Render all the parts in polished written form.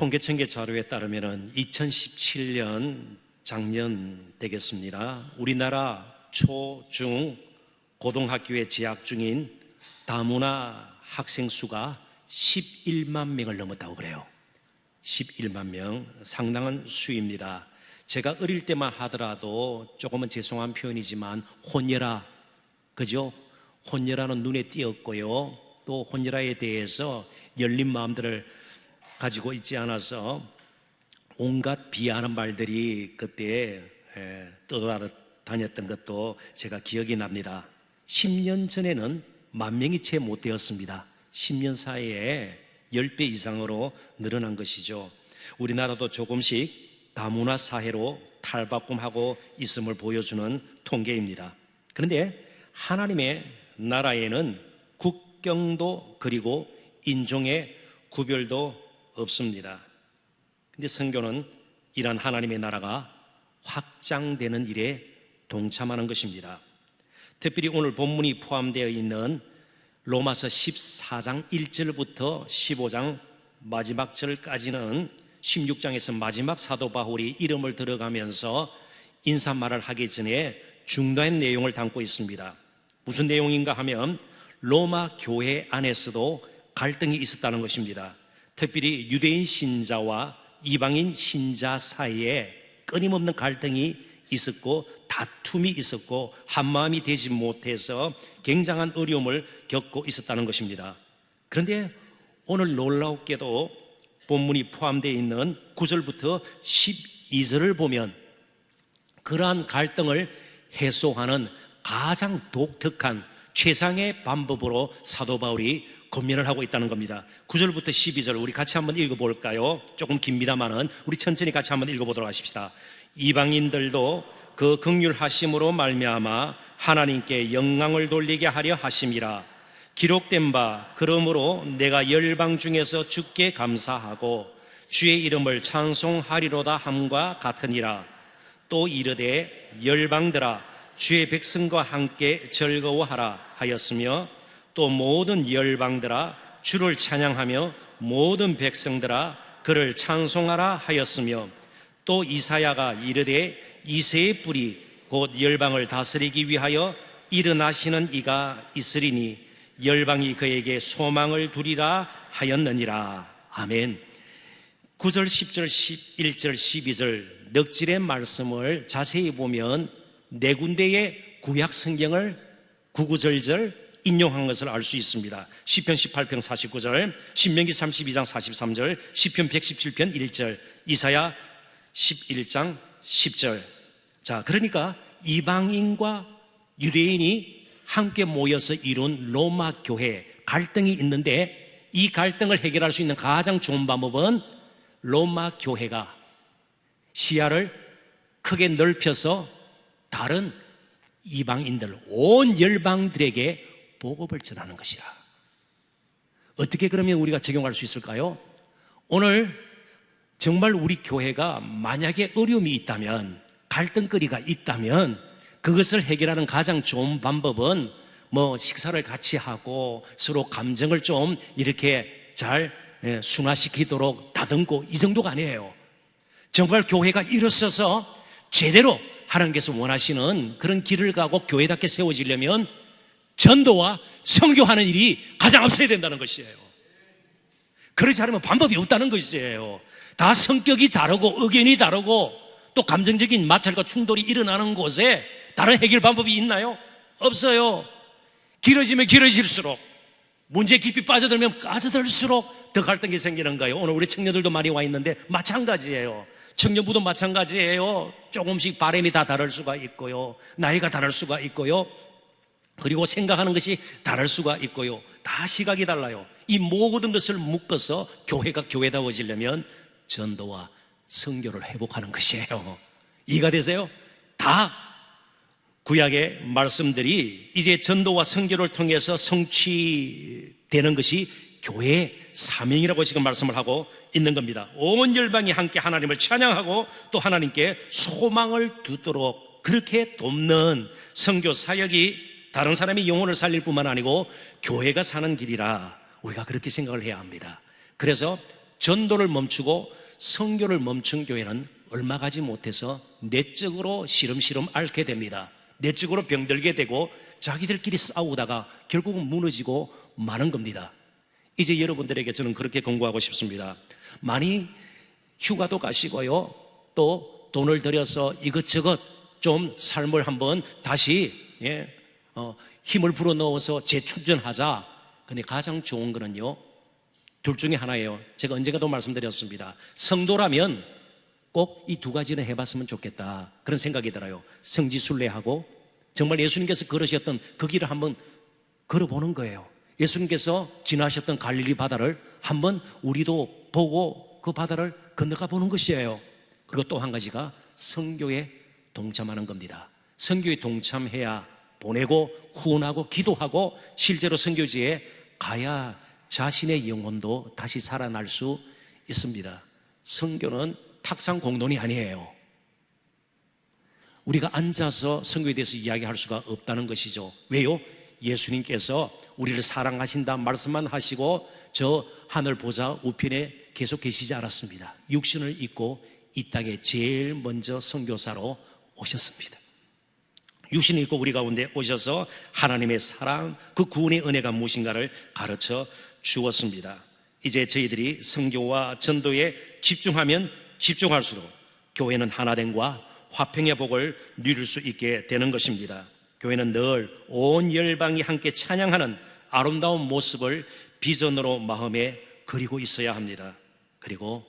통계청계 자료에 따르면 2017년 작년 되겠습니다. 우리나라 초, 중, 고등학교에 재학 중인 다문화 학생 수가 11만 명을 넘었다고 그래요. 11만 명, 상당한 수입니다. 제가 어릴 때만 하더라도 조금은 죄송한 표현이지만 혼혈아, 그죠? 혼혈아는 눈에 띄었고요. 또 혼혈아에 대해서 열린 마음들을 가지고 있지 않아서 온갖 비하하는 말들이 그때 떠돌아다녔던 것도 제가 기억이 납니다. 10년 전에는 10,000명이 채 못 되었습니다. 10년 사이에 10배 이상으로 늘어난 것이죠. 우리나라도 조금씩 다문화 사회로 탈바꿈하고 있음을 보여주는 통계입니다. 그런데 하나님의 나라에는 국경도 그리고 인종의 구별도 없습니다. 근데 선교는 이러한 하나님의 나라가 확장되는 일에 동참하는 것입니다. 특별히 오늘 본문이 포함되어 있는 로마서 14장 1절부터 15장 마지막 절까지는 16장에서 마지막 사도 바울이 이름을 들어가면서 인사말을 하기 전에 중요한 내용을 담고 있습니다. 무슨 내용인가 하면 로마 교회 안에서도 갈등이 있었다는 것입니다. 특별히 유대인 신자와 이방인 신자 사이에 끊임없는 갈등이 있었고 다툼이 있었고 한마음이 되지 못해서 굉장한 어려움을 겪고 있었다는 것입니다. 그런데 오늘 놀랍게도 본문이 포함되어 있는 9절부터 12절을 보면 그러한 갈등을 해소하는 가장 독특한 최상의 방법으로 사도 바울이 권면을 하고 있다는 겁니다. 9절부터 12절 우리 같이 한번 읽어볼까요? 조금 깁니다만은 우리 천천히 같이 한번 읽어보도록 하십시다. 이방인들도 그 긍휼하심으로 말미암아 하나님께 영광을 돌리게 하려 하심이라. 기록된 바 그러므로 내가 열방 중에서 주께 감사하고 주의 이름을 찬송하리로다 함과 같으니라. 또 이르되 열방들아 주의 백성과 함께 즐거워하라 하였으며 또 모든 열방들아 주를 찬양하며 모든 백성들아 그를 찬송하라 하였으며 또 이사야가 이르되 이새의 뿔이 곧 열방을 다스리기 위하여 일어나시는 이가 있으리니 열방이 그에게 소망을 두리라 하였느니라. 아멘. 9절, 10절, 11절, 12절 넉질의 말씀을 자세히 보면 네 군데의 구약 성경을 구구절절 인용한 것을 알 수 있습니다. 시편 18편 49절, 신명기 32장 43절, 시편 117편 1절, 이사야 11장 10절. 자, 그러니까 이방인과 유대인이 함께 모여서 이룬 로마 교회 갈등이 있는데 이 갈등을 해결할 수 있는 가장 좋은 방법은 로마 교회가 시야를 크게 넓혀서 다른 이방인들, 온 열방들에게 복음을 전하는 것이야. 어떻게 그러면 우리가 적용할 수 있을까요? 오늘 정말 우리 교회가 만약에 어려움이 있다면, 갈등거리가 있다면 그것을 해결하는 가장 좋은 방법은 식사를 같이 하고 서로 감정을 좀 이렇게 잘 순화시키도록 다듬고 이 정도가 아니에요. 정말 교회가 일어서서 제대로 하나님께서 원하시는 그런 길을 가고 교회답게 세워지려면 전도와 선교하는 일이 가장 앞서야 된다는 것이에요. 그렇지 않으면 방법이 없다는 것이에요. 다 성격이 다르고 의견이 다르고 또 감정적인 마찰과 충돌이 일어나는 곳에 다른 해결 방법이 있나요? 없어요. 길어지면 길어질수록, 문제 깊이 빠져들면 빠져들수록 더 갈등이 생기는 거예요. 오늘 우리 청년들도 많이 와 있는데 마찬가지예요. 청년부도 마찬가지예요. 조금씩 바람이 다 다를 수가 있고요, 나이가 다를 수가 있고요, 그리고 생각하는 것이 다를 수가 있고요. 다 시각이 달라요. 이 모든 것을 묶어서 교회가 교회다워지려면 전도와 선교를 회복하는 것이에요. 이해가 되세요? 다 구약의 말씀들이 이제 전도와 선교를 통해서 성취되는 것이 교회의 사명이라고 지금 말씀을 하고 있는 겁니다. 온 열방이 함께 하나님을 찬양하고 또 하나님께 소망을 두도록 그렇게 돕는 선교 사역이 다른 사람의 영혼을 살릴 뿐만 아니고 교회가 사는 길이라 우리가 그렇게 생각을 해야 합니다. 그래서 전도를 멈추고 선교를 멈춘 교회는 얼마 가지 못해서 내적으로 시름시름 앓게 됩니다. 내적으로 병들게 되고 자기들끼리 싸우다가 결국은 무너지고 마는 겁니다. 이제 여러분들에게 저는 그렇게 권고하고 싶습니다. 많이 휴가도 가시고요, 또 돈을 들여서 이것저것 좀 삶을 한번 다시 힘을 불어넣어서 재충전하자. 근데 가장 좋은 거는요, 둘 중에 하나예요. 제가 언젠가도 말씀드렸습니다. 성도라면 꼭 이 두 가지는 해봤으면 좋겠다, 그런 생각이 들어요. 성지순례하고 정말 예수님께서 걸으셨던 그 길을 한번 걸어보는 거예요. 예수님께서 지나셨던 갈릴리 바다를 한번 우리도 보고 그 바다를 건너가 보는 것이에요. 그리고 또 한 가지가 선교에 동참하는 겁니다. 선교에 동참해야 보내고 후원하고 기도하고 실제로 선교지에 가야 자신의 영혼도 다시 살아날 수 있습니다. 선교는 탁상 공론이 아니에요. 우리가 앉아서 선교에 대해서 이야기할 수가 없다는 것이죠. 왜요? 예수님께서 우리를 사랑하신다 말씀만 하시고 저 하늘 보좌 우편에 계속 계시지 않았습니다. 육신을 입고 이 땅에 제일 먼저 선교사로 오셨습니다. 육신을 입고 우리 가운데 오셔서 하나님의 사랑, 그 구원의 은혜가 무엇인가를 가르쳐 주었습니다. 이제 저희들이 선교와 전도에 집중하면 집중할수록 교회는 하나됨과 화평의 복을 누릴 수 있게 되는 것입니다. 교회는 늘 온 열방이 함께 찬양하는 아름다운 모습을 비전으로 마음에 그리고 있어야 합니다. 그리고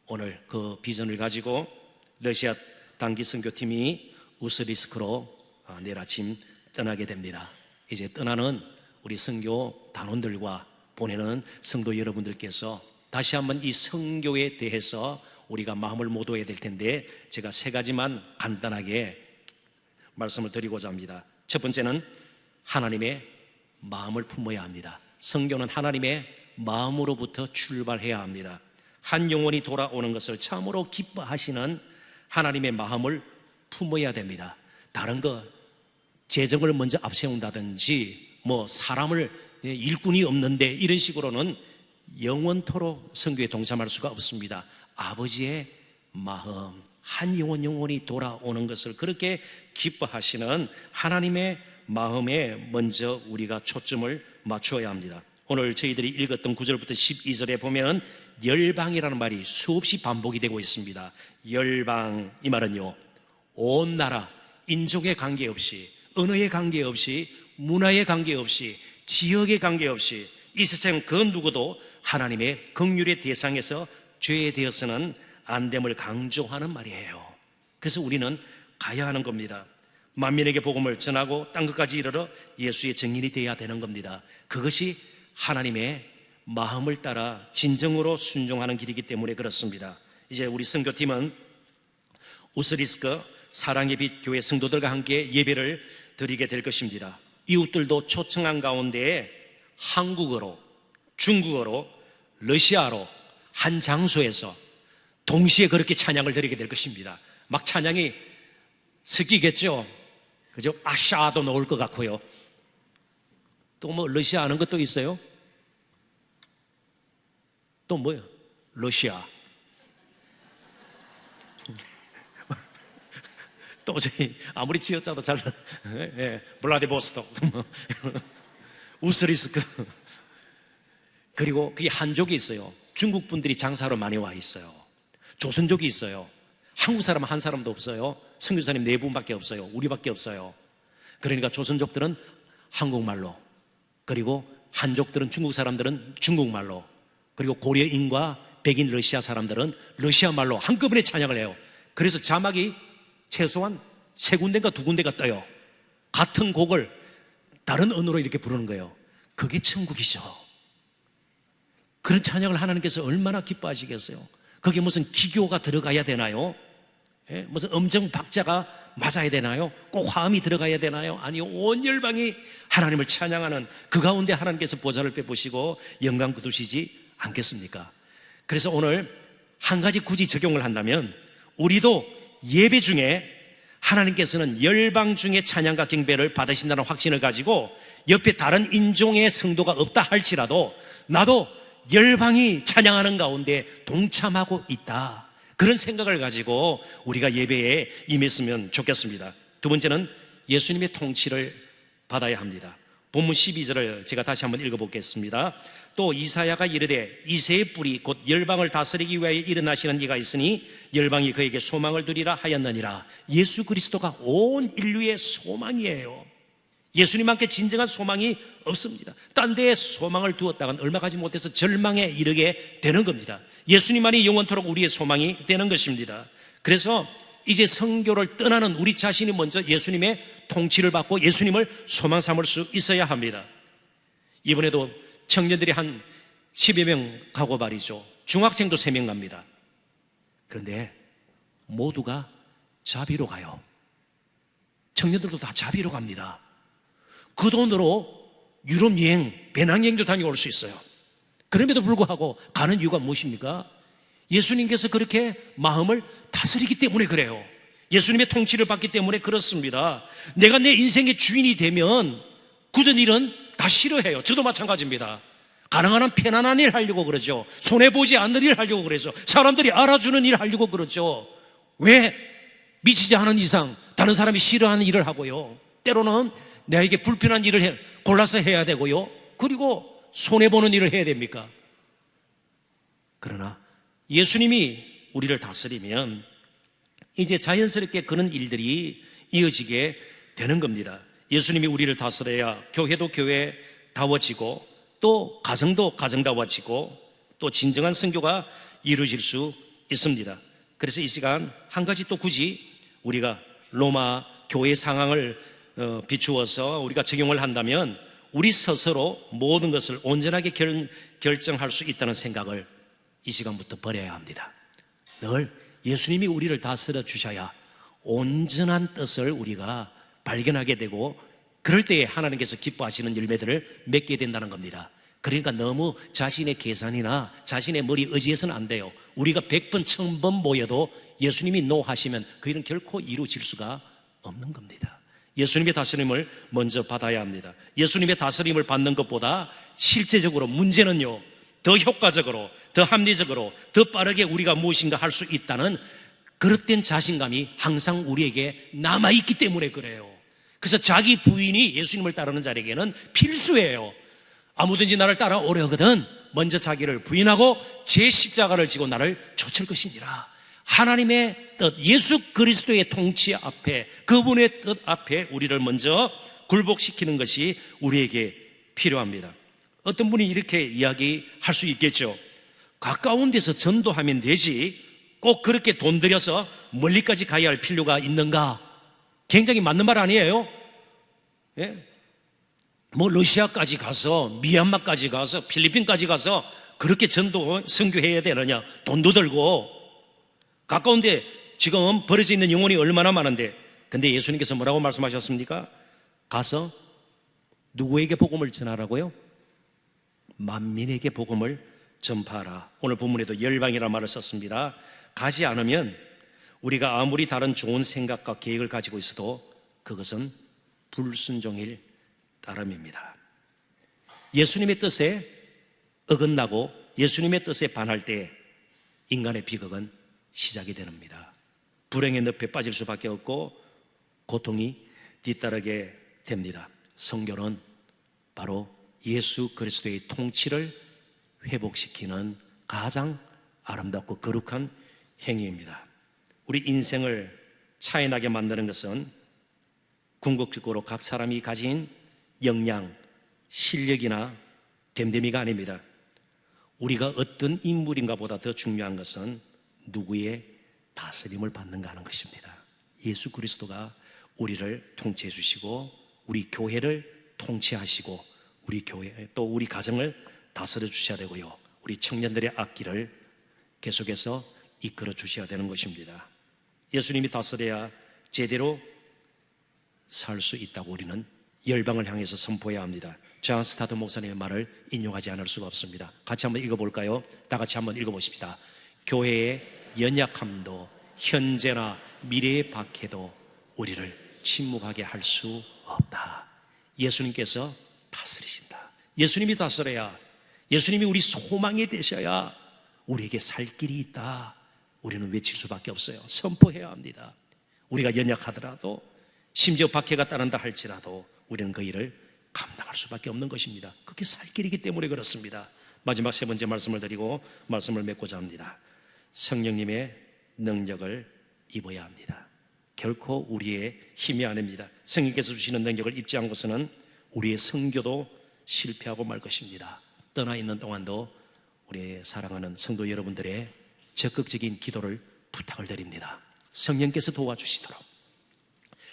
오늘 그 비전을 가지고 러시아 단기 선교팀이 우스리스크로 내일 아침 떠나게 됩니다. 이제 떠나는 우리 선교 단원들과 보내는 성도 여러분들께서 다시 한번 이 선교에 대해서 우리가 마음을 모두해야 될 텐데, 제가 세 가지만 간단하게 말씀을 드리고자 합니다. 첫 번째는 하나님의 마음을 품어야 합니다. 선교는 하나님의 마음으로부터 출발해야 합니다. 한 영혼이 돌아오는 것을 참으로 기뻐하시는 하나님의 마음을 품어야 됩니다. 다른 거 재정을 먼저 앞세운다든지 사람을 일꾼이 없는데 이런 식으로는 영원토록 선교에 동참할 수가 없습니다. 아버지의 마음, 한 영혼이 돌아오는 것을 그렇게 기뻐하시는 하나님의 마음에 먼저 우리가 초점을 맞추어야 합니다. 오늘 저희들이 읽었던 9절부터 12절에 보면 열방이라는 말이 수없이 반복이 되고 있습니다. 열방, 이 말은요, 온 나라, 인종에 관계없이, 언어에 관계없이, 문화에 관계없이, 지역에 관계없이 이 세상 그 누구도 하나님의 긍휼의 대상에서 죄되어서는 안 됨을 강조하는 말이에요. 그래서 우리는 가야 하는 겁니다. 만민에게 복음을 전하고 땅 끝까지 이르러 예수의 증인이 되어야 되는 겁니다. 그것이 하나님의 마음을 따라 진정으로 순종하는 길이기 때문에 그렇습니다. 이제 우리 선교팀은 우스리스크 사랑의 빛 교회 성도들과 함께 예배를 드리게 될 것입니다. 이웃들도 초청한 가운데 한국어로, 중국어로, 러시아로 한 장소에서 동시에 그렇게 찬양을 드리게 될 것입니다. 막 찬양이 섞이겠죠. 그죠? 아샤도 나올 것 같고요. 또 러시아 아는 것도 있어요? 또 뭐요? 러시아. 또 저희 아무리 지어짜도 잘 블라디보스토크, 우스리스크. 그리고 그게 한족이 있어요. 중국 분들이 장사로 많이 와 있어요. 조선족이 있어요. 한국 사람 한 사람도 없어요. 선교사님 4분밖에 없어요. 우리밖에 없어요. 그러니까 조선족들은 한국말로, 그리고 한족들은, 중국 사람들은 중국말로, 그리고 고려인과 백인 러시아 사람들은 러시아말로 한꺼번에 찬양을 해요. 그래서 자막이 최소한 3군데인가 2군데가 떠요. 같은 곡을 다른 언어로 이렇게 부르는 거예요. 그게 천국이죠. 그런 찬양을 하나님께서 얼마나 기뻐하시겠어요? 거기에 무슨 기교가 들어가야 되나요? 무슨 음정 박자가 맞아야 되나요? 꼭 화음이 들어가야 되나요? 아니요, 온 열방이 하나님을 찬양하는 그 가운데 하나님께서 보좌를 빼보시고 영광 거두시지 않겠습니까? 그래서 오늘 한 가지 굳이 적용을 한다면, 우리도 예배 중에 하나님께서는 열방 중에 찬양과 경배를 받으신다는 확신을 가지고 옆에 다른 인종의 성도가 없다 할지라도 나도 열방이 찬양하는 가운데 동참하고 있다. 그런 생각을 가지고 우리가 예배에 임했으면 좋겠습니다. 두 번째는 예수님의 통치를 받아야 합니다. 본문 12절을 제가 다시 한번 읽어보겠습니다. 또 이사야가 이르되 이새의 뿔이 곧 열방을 다스리기 위하여 일어나시는 이가 있으니 열방이 그에게 소망을 두리라 하였느니라. 예수 그리스도가 온 인류의 소망이에요. 예수님만큼 진정한 소망이 없습니다. 딴 데에 소망을 두었다간 얼마 가지 못해서 절망에 이르게 되는 겁니다. 예수님만이 영원토록 우리의 소망이 되는 것입니다. 그래서 이제 성교를 떠나는 우리 자신이 먼저 예수님의 통치를 받고 예수님을 소망 삼을 수 있어야 합니다. 이번에도 청년들이 한 10여 명 가고 말이죠. 중학생도 3명 갑니다. 그런데 모두가 자비로 가요. 청년들도 다 자비로 갑니다. 그 돈으로 유럽 여행, 배낭여행도 다녀올 수 있어요. 그럼에도 불구하고 가는 이유가 무엇입니까? 예수님께서 그렇게 마음을 다스리기 때문에 그래요. 예수님의 통치를 받기 때문에 그렇습니다. 내가 내 인생의 주인이 되면 굳은 일은 다 싫어해요. 저도 마찬가지입니다. 가능한 한 편안한 일 하려고 그러죠. 손해보지 않는 일 하려고 그러죠. 사람들이 알아주는 일 하려고 그러죠. 왜? 미치지 않은 이상 다른 사람이 싫어하는 일을 하고요. 때로는 내게 불편한 일을 골라서 해야 되고요. 그리고 손해보는 일을 해야 됩니까? 그러나 예수님이 우리를 다스리면 이제 자연스럽게 그런 일들이 이어지게 되는 겁니다. 예수님이 우리를 다스려야 교회도 교회다워지고 또 가정도 가정다워지고 또 진정한 선교가 이루어질 수 있습니다. 그래서 이 시간 한 가지 또 굳이 우리가 로마 교회 상황을 비추어서 우리가 적용을 한다면 우리 스스로 모든 것을 온전하게 결정할 수 있다는 생각을 이 시간부터 버려야 합니다. 늘 예수님이 우리를 다스려 주셔야 온전한 뜻을 우리가 발견하게 되고 그럴 때에 하나님께서 기뻐하시는 열매들을 맺게 된다는 겁니다. 그러니까 너무 자신의 계산이나 자신의 머리 의지해서는 안 돼요. 우리가 100번, 1000번 모여도 예수님이 노 하시면 그 일은 결코 이루어질 수가 없는 겁니다. 예수님의 다스림을 먼저 받아야 합니다. 예수님의 다스림을 받는 것보다 실제적으로 문제는요, 더 효과적으로, 더 합리적으로, 더 빠르게 우리가 무엇인가 할 수 있다는 그릇된 자신감이 항상 우리에게 남아있기 때문에 그래요. 그래서 자기 부인이 예수님을 따르는 자에게는 필수예요. 아무든지 나를 따라오려거든 먼저 자기를 부인하고 제 십자가를 지고 나를 좇을 것이니라. 하나님의 뜻, 예수 그리스도의 통치 앞에, 그분의 뜻 앞에 우리를 먼저 굴복시키는 것이 우리에게 필요합니다. 어떤 분이 이렇게 이야기할 수 있겠죠. 가까운 데서 전도하면 되지 꼭 그렇게 돈 들여서 멀리까지 가야 할 필요가 있는가? 굉장히 맞는 말 아니에요? 예? 뭐 러시아까지 가서 미얀마까지 가서 필리핀까지 가서 그렇게 전도 선교해야 되느냐? 돈도 들고 가까운데 지금 버려져 있는 영혼이 얼마나 많은데, 근데 예수님께서 뭐라고 말씀하셨습니까? 가서 누구에게 복음을 전하라고요? 만민에게 복음을 전파하라. 오늘 본문에도 열방이라는 말을 썼습니다. 가지 않으면 우리가 아무리 다른 좋은 생각과 계획을 가지고 있어도 그것은 불순종일 따름입니다. 예수님의 뜻에 어긋나고 예수님의 뜻에 반할 때 인간의 비극은 시작이 됩니다. 불행의 늪에 빠질 수밖에 없고 고통이 뒤따르게 됩니다. 성교는 바로 예수 그리스도의 통치를 회복시키는 가장 아름답고 거룩한 행위입니다. 우리 인생을 차이나게 만드는 것은 궁극적으로 각 사람이 가진 역량, 실력이나 됨됨이가 아닙니다. 우리가 어떤 인물인가 보다 더 중요한 것은 누구의 다스림을 받는가 하는 것입니다. 예수 그리스도가 우리를 통치해 주시고 우리 교회를 통치하시고 우리 교회 또 우리 가정을 다스려 주셔야 되고요, 우리 청년들의 앞길을 계속해서 이끌어 주셔야 되는 것입니다. 예수님이 다스려야 제대로 살 수 있다고 우리는 열방을 향해서 선포해야 합니다. 존 스타트 목사님의 말을 인용하지 않을 수가 없습니다. 같이 한번 읽어볼까요? 다 같이 한번 읽어보십시다. 교회의 연약함도 현재나 미래의 박해도 우리를 침묵하게 할 수 없다. 예수님께서 다스리신다. 예수님이 다스려야 예수님이 우리 소망이 되셔야 우리에게 살 길이 있다. 우리는 외칠 수밖에 없어요. 선포해야 합니다. 우리가 연약하더라도, 심지어 박해가 따른다 할지라도 우리는 그 일을 감당할 수밖에 없는 것입니다. 그게 살 길이기 때문에 그렇습니다. 마지막 세 번째 말씀을 드리고 말씀을 맺고자 합니다. 성령님의 능력을 입어야 합니다. 결코 우리의 힘이 아닙니다. 성령께서 주시는 능력을 입지 않고서는 우리의 선교도 실패하고 말 것입니다. 떠나 있는 동안도 우리 사랑하는 성도 여러분들의 적극적인 기도를 부탁을 드립니다. 성령께서 도와주시도록,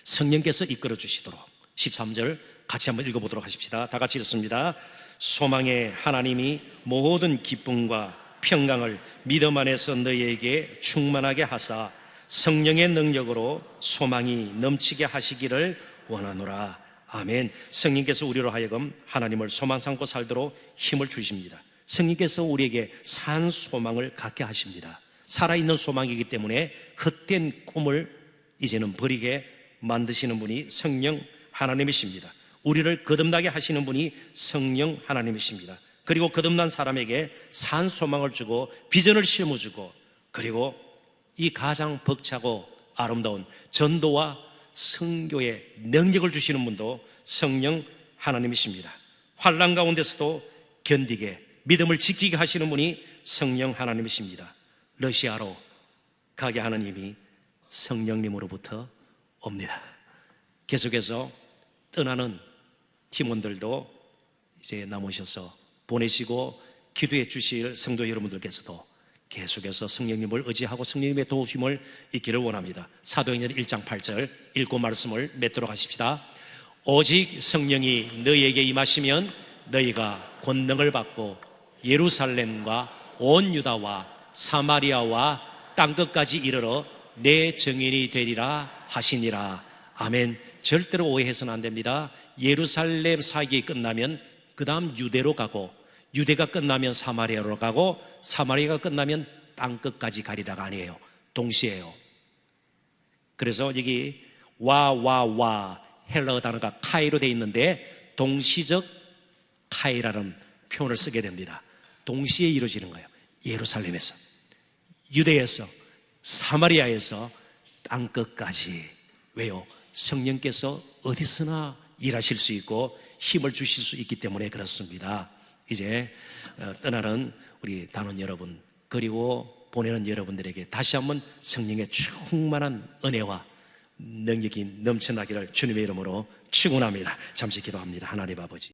성령께서 이끌어 주시도록. 13절 같이 한번 읽어보도록 하십시다. 다 같이 읽습니다. 소망의 하나님이 모든 기쁨과 평강을 믿음 안에서 너희에게 충만하게 하사 성령의 능력으로 소망이 넘치게 하시기를 원하노라. 아멘. 성령께서 우리로 하여금 하나님을 소망 삼고 살도록 힘을 주십니다. 성령께서 우리에게 산 소망을 갖게 하십니다. 살아있는 소망이기 때문에 헛된 꿈을 이제는 버리게 만드시는 분이 성령 하나님이십니다. 우리를 거듭나게 하시는 분이 성령 하나님이십니다. 그리고 거듭난 사람에게 산 소망을 주고 비전을 심어주고, 그리고 이 가장 벅차고 아름다운 전도와 선교의 능력을 주시는 분도 성령 하나님이십니다. 환난 가운데서도 견디게 믿음을 지키게 하시는 분이 성령 하나님이십니다. 러시아로 가게 하는 힘이 성령님으로부터 옵니다. 계속해서 떠나는 팀원들도 이제 남으셔서 보내시고 기도해 주실 성도 여러분들께서도 계속해서 성령님을 의지하고 성령님의 도우심을 있기를 원합니다. 사도행전 1장 8절 읽고 말씀을 맺도록 하십시다. 오직 성령이 너희에게 임하시면 너희가 권능을 받고 예루살렘과 온 유다와 사마리아와 땅끝까지 이르러 내 증인이 되리라 하시니라. 아멘. 절대로 오해해서는 안 됩니다. 예루살렘 사역이 끝나면 그 다음 유대로 가고, 유대가 끝나면 사마리아로 가고, 사마리아가 끝나면 땅끝까지 가리라가 아니에요. 동시에요. 그래서 여기 와 헬라어 단어가 카이로 되어 있는데 동시적 카이라는 표현을 쓰게 됩니다. 동시에 이루어지는 거예요. 예루살렘에서, 유대에서, 사마리아에서 땅끝까지. 왜요? 성령께서 어디서나 일하실 수 있고 힘을 주실 수 있기 때문에 그렇습니다. 이제 떠나는 우리 단원 여러분, 그리고 보내는 여러분들에게 다시 한번 성령의 충만한 은혜와 능력이 넘쳐나기를 주님의 이름으로 축원합니다. 잠시 기도합니다. 하나님 아버지,